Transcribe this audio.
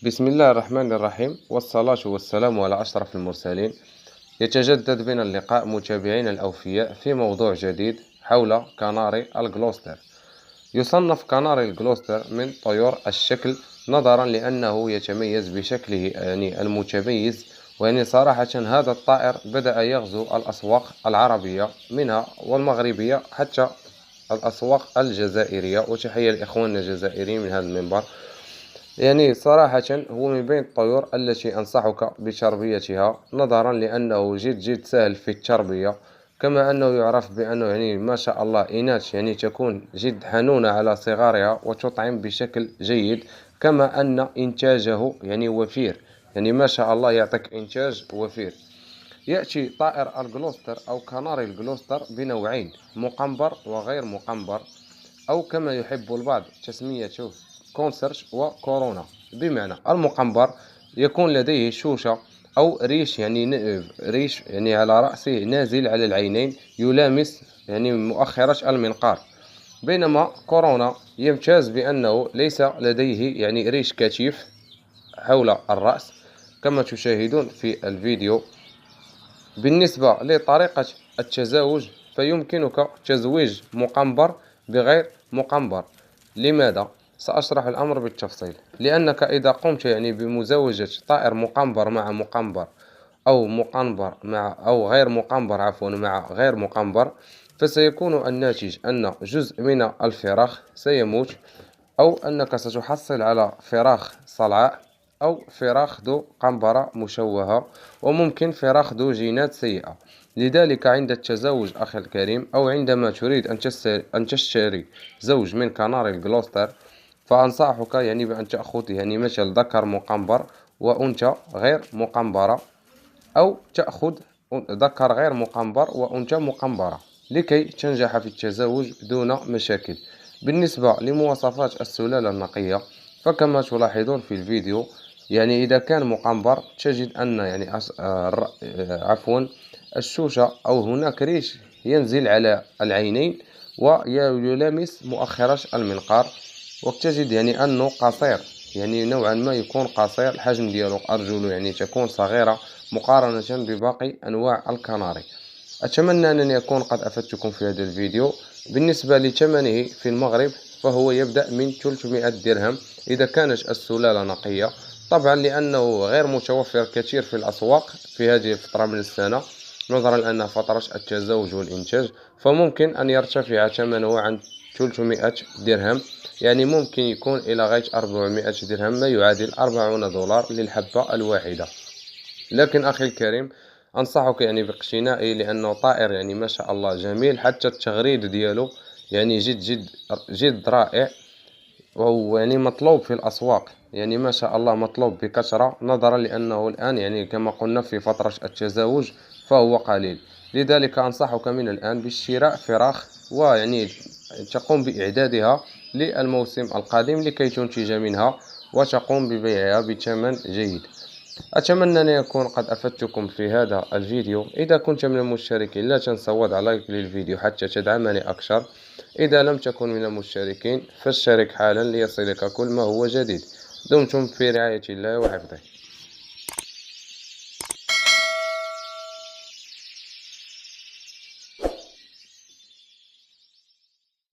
بسم الله الرحمن الرحيم، والصلاة والسلام على أشرف المرسلين. يتجدد بنا اللقاء متابعينا الأوفياء في موضوع جديد حول كناري الغلوستر. يصنف كناري الغلوستر من طيور الشكل نظرا لأنه يتميز بشكله المتميز. صراحة هذا الطائر بدأ يغزو الأسواق العربية منها والمغربية حتى الأسواق الجزائرية، وتحية لإخواننا الجزائريين من هذا المنبر. صراحة هو من بين الطيور التي أنصحك بتربيتها نظرا لأنه جد سهل في التربية، كما أنه يعرف بأنه ما شاء الله إناث تكون جد حنونة على صغارها وتطعم بشكل جيد، كما أن إنتاجه وفير، ما شاء الله يعطيك إنتاج وفير. يأتي طائر الغلوستر أو كناري الغلوستر بنوعين، مقنبر وغير مقنبر، أو كما يحب البعض تسميته كونسرت وكورونا. بمعنى المقنبر يكون لديه شوشة أو ريش ريش على رأسه نازل على العينين يلامس مؤخرة المنقار، بينما كورونا يمتاز بأنه ليس لديه ريش كثيف حول الرأس كما تشاهدون في الفيديو. بالنسبة لطريقة التزاوج فيمكنك تزويج مقنبر بغير مقنبر. لماذا؟ سأشرح الأمر بالتفصيل. لأنك إذا قمت بمزاوجة طائر مقنبر مع مقنبر، أو مقنبر مع أو غير مقنبر مع غير مقنبر، فسيكون الناتج أن جزء من الفراخ سيموت، أو أنك ستحصل على فراخ صلعاء أو فراخ ذو قنبرة مشوهة، وممكن فراخ ذو جينات سيئة. لذلك عند التزاوج أخي الكريم، أو عندما تريد أن تشتري زوج من كناري الغلوستر، فأنصحك بأن تأخذ مثل ذكر مقنبر وأنثى غير مقنبرة، أو تأخذ ذكر غير مقنبر وأنثى مقنبرة لكي تنجح في التزاوج دون مشاكل. بالنسبة لمواصفات السلالة النقية، فكما تلاحظون في الفيديو إذا كان مقنبر تجد أن الشوشة أو هناك ريش ينزل على العينين ويلامس مؤخرة المنقار، وتجد أنه قصير، نوعا ما يكون قصير، الحجم ديالو أرجله تكون صغيرة مقارنة بباقي أنواع الكناري. أتمنى أنني أكون قد أفدتكم في هذا الفيديو. بالنسبة لثمنه في المغرب فهو يبدأ من 300 درهم إذا كانت السلالة نقية، طبعا لأنه غير متوفر كثير في الأسواق في هذه الفترة من السنة نظرا لأنها فترة التزاوج والإنتاج، فممكن أن يرتفع ثمنه عن 300 درهم، ممكن يكون إلى غاية 400 درهم، ما يعادل 40 دولار للحبة الواحدة. لكن أخي الكريم أنصحك باقتنائه، لأنه طائر ما شاء الله جميل، حتى التغريد ديالو جد رائع، وهو مطلوب في الأسواق، ما شاء الله مطلوب بكثرة، نظرا لأنه الآن كما قلنا في فترة التزاوج فهو قليل. لذلك أنصحك من الآن بشراء فراخ، تقوم بإعدادها للموسم القادم لكي تنتج منها وتقوم ببيعها بثمن جيد. أتمنى أن يكون قد أفدتكم في هذا الفيديو. إذا كنت من المشتركين لا تنسى وضع لايك للفيديو حتى تدعمني أكثر. إذا لم تكن من المشتركين فاشترك حالا ليصلك كل ما هو جديد. دمتم في رعاية الله وحفظه.